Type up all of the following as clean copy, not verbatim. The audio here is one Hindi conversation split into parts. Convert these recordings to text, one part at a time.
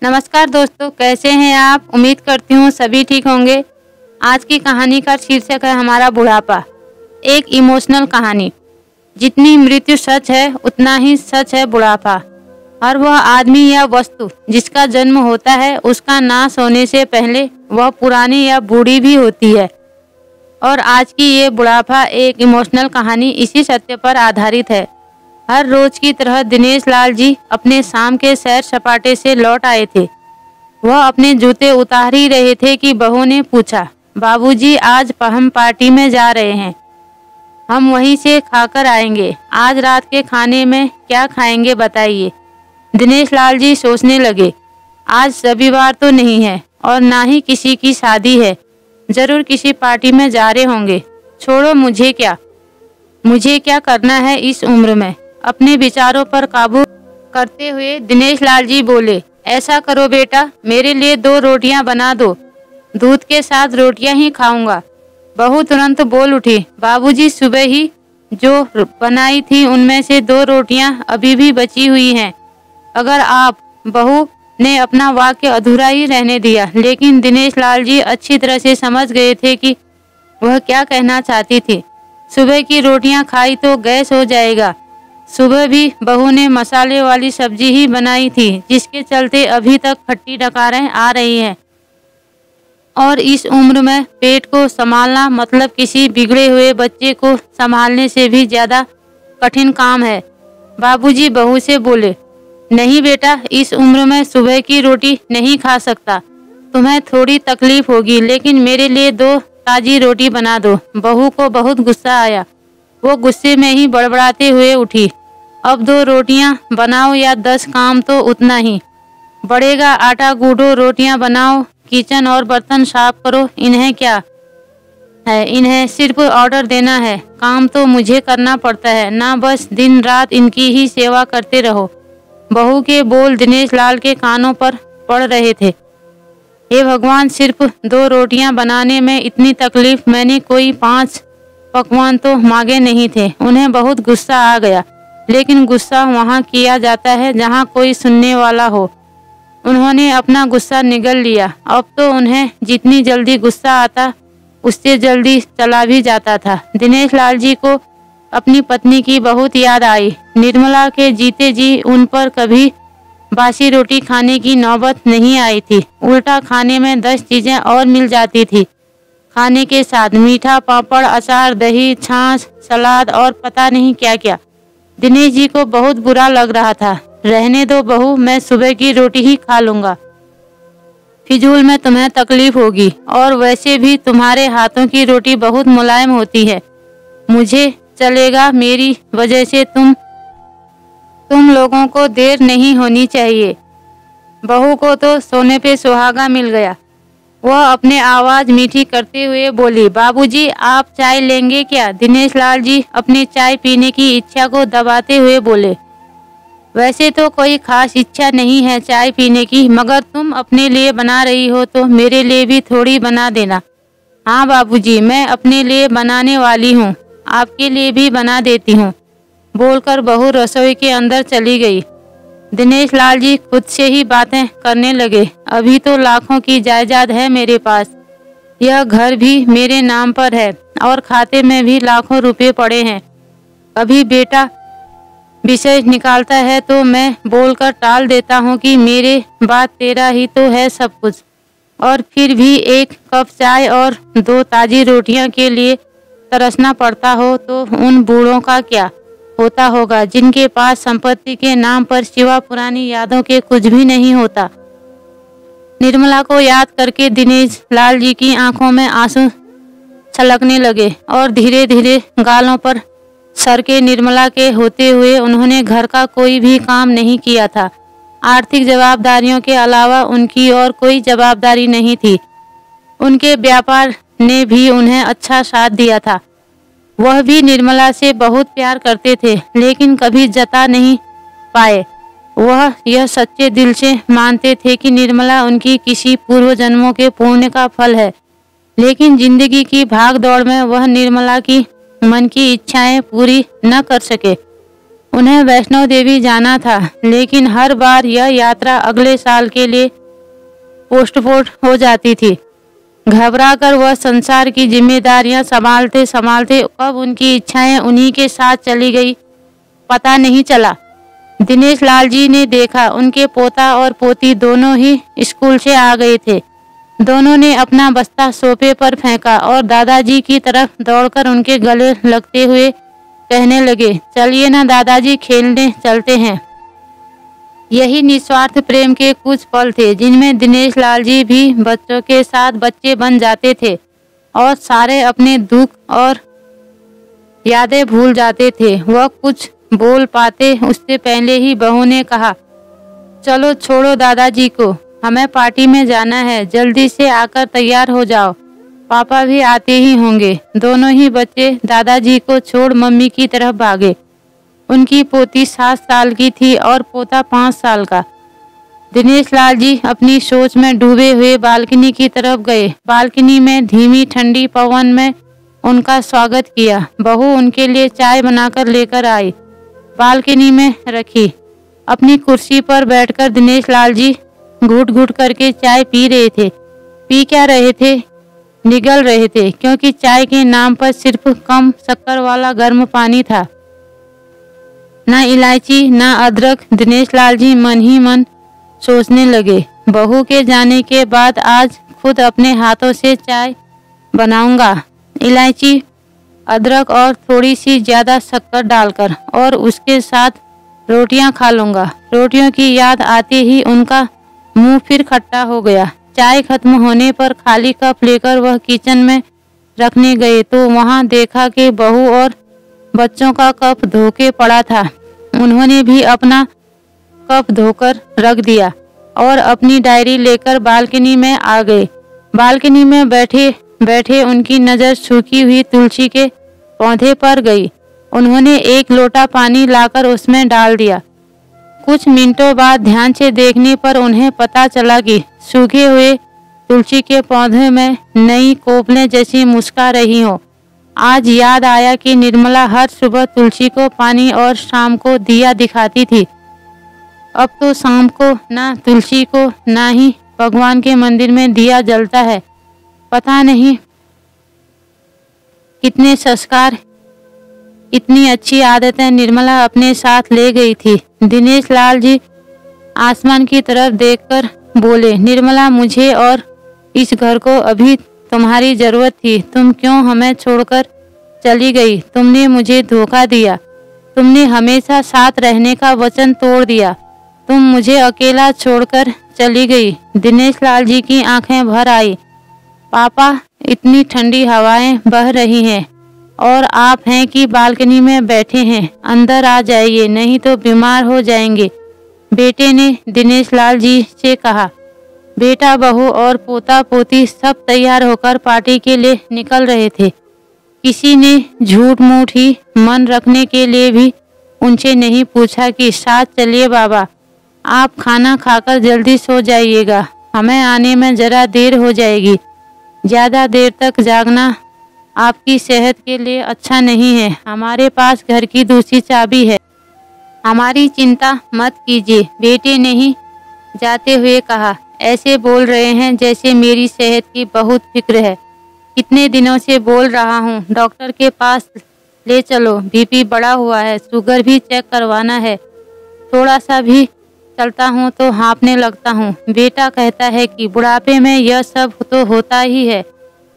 नमस्कार दोस्तों, कैसे हैं आप? उम्मीद करती हूँ सभी ठीक होंगे। आज की कहानी का शीर्षक है हमारा बुढ़ापा। एक इमोशनल कहानी। जितनी मृत्यु सच है उतना ही सच है बुढ़ापा। हर वह आदमी या वस्तु जिसका जन्म होता है उसका नाश होने से पहले वह पुरानी या बूढ़ी भी होती है। और आज की ये बुढ़ापा एक इमोशनल कहानी इसी सत्य पर आधारित है। हर रोज की तरह दिनेश लाल जी अपने शाम के सैर सपाटे से लौट आए थे। वह अपने जूते उतार ही रहे थे कि बहू ने पूछा, बाबूजी आज हम पार्टी में जा रहे हैं, हम वहीं से खाकर आएंगे। आज रात के खाने में क्या खाएंगे बताइए। दिनेश लाल जी सोचने लगे, आज रविवार तो नहीं है और ना ही किसी की शादी है, जरूर किसी पार्टी में जा रहे होंगे। छोड़ो, मुझे क्या करना है इस उम्र में। अपने विचारों पर काबू करते हुए दिनेश लाल जी बोले, ऐसा करो बेटा, मेरे लिए 2 रोटियां बना दो, दूध के साथ रोटियां ही खाऊंगा। बहू तुरंत बोल उठी, बाबूजी सुबह ही जो बनाई थी उनमें से 2 रोटियां अभी भी बची हुई हैं। अगर आप बहू ने अपना वाक्य अधूरा ही रहने दिया, लेकिन दिनेश लाल जी अच्छी तरह से समझ गए थे कि वह क्या कहना चाहती थी। सुबह की रोटियां खाई तो गैस हो जाएगा। सुबह भी बहू ने मसाले वाली सब्जी ही बनाई थी, जिसके चलते अभी तक खट्टी डकारें आ रही हैं। और इस उम्र में पेट को संभालना मतलब किसी बिगड़े हुए बच्चे को संभालने से भी ज्यादा कठिन काम है। बाबूजी बहू से बोले, नहीं बेटा, इस उम्र में सुबह की रोटी नहीं खा सकता। तुम्हें थोड़ी तकलीफ होगी, लेकिन मेरे लिए 2 ताजी रोटी बना दो। बहू को बहुत गुस्सा आया। वो गुस्से में ही बड़बड़ाते हुए उठी, अब 2 रोटियां बनाओ या 10 काम तो उतना ही बढ़ेगा। आटा गूंदो, रोटियां बनाओ, किचन और बर्तन साफ करो। इन्हें क्या है, इन्हें सिर्फ ऑर्डर देना है। काम तो मुझे करना पड़ता है ना, बस दिन रात इनकी ही सेवा करते रहो। बहू के बोल दिनेश लाल के कानों पर पड़ रहे थे। हे भगवान, सिर्फ 2 रोटियां बनाने में इतनी तकलीफ। मैंने कोई 5 पकवान तो मांगे नहीं थे। उन्हें बहुत गुस्सा आ गया, लेकिन गुस्सा वहाँ किया जाता है जहाँ कोई सुनने वाला हो। उन्होंने अपना गुस्सा निगल लिया। अब तो उन्हें जितनी जल्दी गुस्सा आता उससे जल्दी चला भी जाता था। दिनेश लाल जी को अपनी पत्नी की बहुत याद आई। निर्मला के जीते जी उन पर कभी बासी रोटी खाने की नौबत नहीं आई थी। उल्टा खाने में 10 चीजें और मिल जाती थी। खाने के साथ मीठा, पापड़, अचार, दही, छाछ, सलाद और पता नहीं क्या क्या। दिनेश जी को बहुत बुरा लग रहा था। रहने दो बहू, मैं सुबह की रोटी ही खा लूंगा। फिजूल में तुम्हें तकलीफ होगी, और वैसे भी तुम्हारे हाथों की रोटी बहुत मुलायम होती है। मुझे चलेगा, मेरी वजह से तुम लोगों को देर नहीं होनी चाहिए। बहू को तो सोने पे सुहागा मिल गया। वह अपने आवाज मीठी करते हुए बोली, बाबूजी आप चाय लेंगे क्या? दिनेश लाल जी अपने चाय पीने की इच्छा को दबाते हुए बोले, वैसे तो कोई खास इच्छा नहीं है चाय पीने की, मगर तुम अपने लिए बना रही हो तो मेरे लिए भी थोड़ी बना देना। हाँ बाबूजी, मैं अपने लिए बनाने वाली हूँ, आपके लिए भी बना देती हूँ। बोलकर बहू रसोई के अंदर चली गई। दिनेश लाल जी खुद से ही बातें करने लगे, अभी तो लाखों की जायदाद है मेरे पास। यह घर भी मेरे नाम पर है और खाते में भी लाखों रुपए पड़े हैं। कभी बेटा विषय निकालता है तो मैं बोलकर टाल देता हूँ कि मेरे बाद तेरा ही तो है सब कुछ। और फिर भी एक कप चाय और 2 ताजी रोटियां के लिए तरसना पड़ता हो तो उन बूढ़ों का क्या होता होगा जिनके पास संपत्ति के नाम पर सिवा पुरानी यादों के कुछ भी नहीं होता। निर्मला को याद करके दिनेश लाल जी की आंखों में आंसू छलकने लगे और धीरे धीरे गालों पर सर के निर्मला के होते हुए उन्होंने घर का कोई भी काम नहीं किया था। आर्थिक जवाबदारियों के अलावा उनकी और कोई जवाबदारी नहीं थी। उनके व्यापार ने भी उन्हें अच्छा साथ दिया था। वह भी निर्मला से बहुत प्यार करते थे, लेकिन कभी जता नहीं पाए। वह यह सच्चे दिल से मानते थे कि निर्मला उनकी किसी पूर्व जन्मों के पुण्य का फल है, लेकिन जिंदगी की भाग दौड़ में वह निर्मला की मन की इच्छाएं पूरी न कर सके। उन्हें वैष्णो देवी जाना था, लेकिन हर बार यह यात्रा अगले साल के लिए पोस्टपोन हो जाती थी। घबराकर वह संसार की जिम्मेदारियां संभालते संभालते कब उनकी इच्छाएं उन्हीं के साथ चली गई, पता नहीं चला। दिनेश लाल जी ने देखा उनके पोता और पोती दोनों ही स्कूल से आ गए थे। दोनों ने अपना बस्ता सोफे पर फेंका और दादाजी की तरफ दौड़कर उनके गले लगते हुए कहने लगे, चलिए ना दादाजी, खेलने चलते हैं। यही निस्वार्थ प्रेम के कुछ पल थे जिनमें दिनेश लाल जी भी बच्चों के साथ बच्चे बन जाते थे और सारे अपने दुख और यादें भूल जाते थे। वह कुछ बोल पाते उससे पहले ही बहू ने कहा, चलो छोड़ो दादाजी को, हमें पार्टी में जाना है, जल्दी से आकर तैयार हो जाओ, पापा भी आते ही होंगे। दोनों ही बच्चे दादाजी को छोड़ मम्मी की तरफ भागे। उनकी पोती 7 साल की थी और पोता 5 साल का। दिनेश लाल जी अपनी सोच में डूबे हुए बालकनी की तरफ गए। बालकनी में धीमी ठंडी पवन में उनका स्वागत किया। बहू उनके लिए चाय बनाकर लेकर आई, बालकनी में रखी। अपनी कुर्सी पर बैठकर दिनेश लाल जी घूट घूट करके चाय पी रहे थे। पी क्या रहे थे? निगल रहे थे, क्योंकि चाय के नाम पर सिर्फ कम शक्कर वाला गर्म पानी था, ना इलायची ना अदरक। दिनेश लाल जी मन ही मन सोचने लगे, बहू के जाने के बाद आज खुद अपने हाथों से चाय बनाऊंगा, इलायची अदरक और थोड़ी सी ज्यादा शक्कर डालकर, और उसके साथ रोटियां खा लूंगा। रोटियों की याद आते ही उनका मुंह फिर खट्टा हो गया। चाय खत्म होने पर खाली कप लेकर वह किचन में रखने गए तो वहां देखा कि बहू और बच्चों का कप धोके पड़ा था। उन्होंने भी अपना कप धोकर रख दिया और अपनी डायरी लेकर बालकनी में आ गए। बालकनी में बैठे बैठे उनकी नज़र सूखी हुई तुलसी के पौधे पर गई। उन्होंने एक लोटा पानी लाकर उसमें डाल दिया। कुछ मिनटों बाद ध्यान से देखने पर उन्हें पता चला कि सूखे हुए तुलसी के पौधे में नई कोपलें जैसी मुस्का रही हो। आज याद आया कि निर्मला हर सुबह तुलसी को पानी और शाम को दिया दिखाती थी। अब तो शाम को ना तुलसी को ना ही भगवान के मंदिर में दिया जलता है। पता नहीं कितने संस्कार, इतनी अच्छी आदतें निर्मला अपने साथ ले गई थी। दिनेश लाल जी आसमान की तरफ देखकर बोले, निर्मला, मुझे और इस घर को अभी तुम्हारी जरूरत थी। तुम क्यों हमें छोड़कर चली गई? तुमने मुझे धोखा दिया। तुमने हमेशा साथ रहने का वचन तोड़ दिया। तुम मुझे अकेला छोड़कर चली गई। दिनेश लाल जी की आंखें भर आई। पापा, इतनी ठंडी हवाएं बह रही हैं और आप हैं कि बालकनी में बैठे हैं। अंदर आ जाइए, नहीं तो बीमार हो जाएंगे, बेटे ने दिनेश लाल जी से कहा। बेटा, बहू और पोता पोती सब तैयार होकर पार्टी के लिए निकल रहे थे। किसी ने झूठ मूठ ही मन रखने के लिए भी उनसे नहीं पूछा कि साथ चलिए बाबा, आप खाना खाकर जल्दी सो जाइएगा, हमें आने में जरा देर हो जाएगी। ज़्यादा देर तक जागना आपकी सेहत के लिए अच्छा नहीं है। हमारे पास घर की दूसरी चाबी है, हमारी चिंता मत कीजिए, बेटे ने ही जाते हुए कहा। ऐसे बोल रहे हैं जैसे मेरी सेहत की बहुत फिक्र है। कितने दिनों से बोल रहा हूँ, डॉक्टर के पास ले चलो, बीपी बढ़ा हुआ है, शुगर भी चेक करवाना है। थोड़ा सा भी चलता हूँ तो हाँफने लगता हूँ। बेटा कहता है कि बुढ़ापे में यह सब तो होता ही है,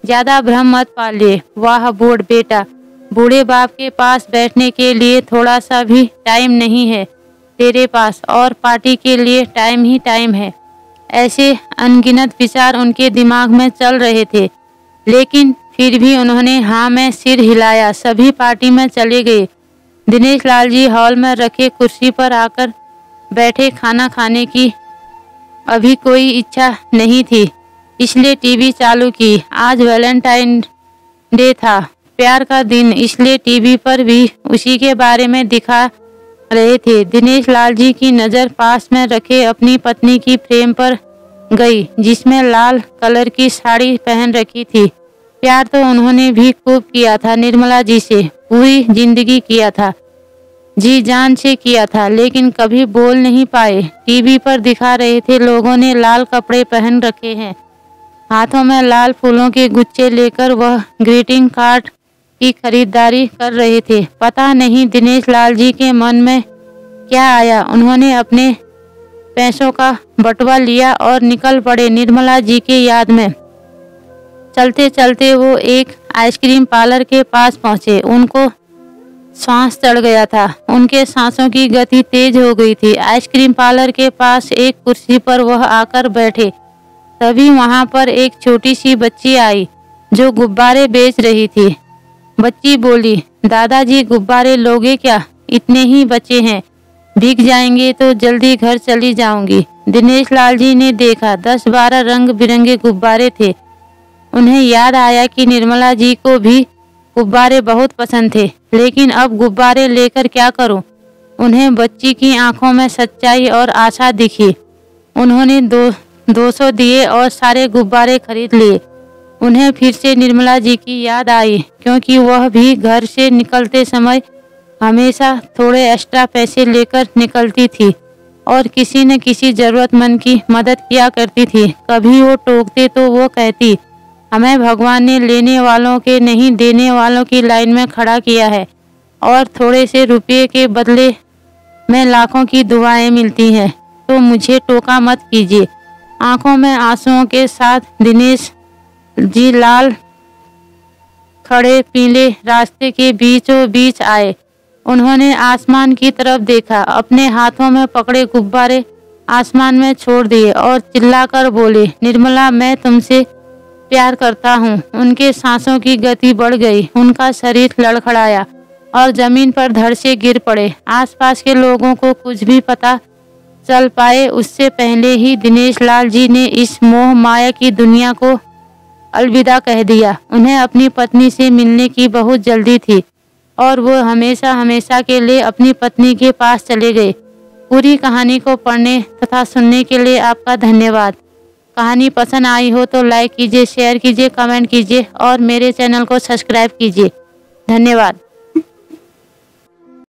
ज़्यादा भ्रम मत पालिए। वाह बूढ़ बेटा, बूढ़े बाप के पास बैठने के लिए थोड़ा सा भी टाइम नहीं है तेरे पास, और पार्टी के लिए टाइम ही टाइम है। ऐसे अनगिनत विचार उनके दिमाग में चल रहे थे, लेकिन फिर भी उन्होंने हाँ में सिर हिलाया। सभी पार्टी में चले गए। दिनेश लाल जी हॉल में रखे कुर्सी पर आकर बैठे। खाना खाने की अभी कोई इच्छा नहीं थी, इसलिए टीवी चालू की। आज वैलेंटाइन डे था, प्यार का दिन, इसलिए टीवी पर भी उसी के बारे में दिखा रहे थे। दिनेश लाल जी की नज़र पास में रखे अपनी पत्नी की फ्रेम पर गई, जिसमें लाल कलर की साड़ी पहन रखी थी। प्यार तो उन्होंने भी खूब किया था निर्मला जी से, पूरी जिंदगी किया था। जी जान से किया था, लेकिन कभी बोल नहीं पाए। टीवी पर दिखा रहे थे, लोगों ने लाल कपड़े पहन रखे हैं, हाथों में लाल फूलों के गुच्छे लेकर वह ग्रीटिंग कार्ड की खरीदारी कर रहे थे। पता नहीं दिनेश लाल जी के मन में क्या आया, उन्होंने अपने पैसों का बटुआ लिया और निकल पड़े निर्मला जी की याद में। चलते चलते वो एक आइसक्रीम पार्लर के पास पहुंचे। उनको सांस चढ़ गया था, उनके सांसों की गति तेज हो गई थी। आइसक्रीम पार्लर के पास एक कुर्सी पर वह आकर बैठे। तभी वहां पर एक छोटी सी बच्ची आई जो गुब्बारे बेच रही थी। बच्ची बोली, दादाजी गुब्बारे लोगे क्या? इतने ही बचे हैं, बिक जाएंगे तो जल्दी घर चली जाऊंगी। दिनेश लाल जी ने देखा 10-12 रंग बिरंगे गुब्बारे थे। उन्हें याद आया कि निर्मला जी को भी गुब्बारे बहुत पसंद थे, लेकिन अब गुब्बारे लेकर क्या करूं? उन्हें बच्ची की आंखों में सच्चाई और आशा दिखी। उन्होंने 200 दिए और सारे गुब्बारे खरीद लिए। उन्हें फिर से निर्मला जी की याद आई, क्योंकि वह भी घर से निकलते समय हमेशा थोड़े एक्स्ट्रा पैसे लेकर निकलती थी और किसी न किसी जरूरतमंद की मदद किया करती थी। कभी वो टोकते तो वो कहती, हमें भगवान ने लेने वालों के नहीं देने वालों की लाइन में खड़ा किया है और थोड़े से रुपये के बदले में लाखों की दुआएं मिलती हैं, तो मुझे टोका मत कीजिए। आंखों में आंसुओं के साथ दिनेश जी लाल खड़े पीले रास्ते के बीचों बीच आए। उन्होंने आसमान की तरफ देखा, अपने हाथों में पकड़े गुब्बारे आसमान में छोड़ दिए और चिल्लाकर बोले, निर्मला मैं तुमसे प्यार करता हूँ। उनके सांसों की गति बढ़ गई, उनका शरीर लड़खड़ाया और जमीन पर धड़ से गिर पड़े। आसपास के लोगों को कुछ भी पता चल पाए उससे पहले ही दिनेश लाल जी ने इस मोह माया की दुनिया को अलविदा कह दिया। उन्हें अपनी पत्नी से मिलने की बहुत जल्दी थी और वो हमेशा हमेशा के लिए अपनी पत्नी के पास चले गए। पूरी कहानी को पढ़ने तथा सुनने के लिए आपका धन्यवाद। कहानी पसंद आई हो तो लाइक कीजिए, शेयर कीजिए, कमेंट कीजिए और मेरे चैनल को सब्सक्राइब कीजिए। धन्यवाद।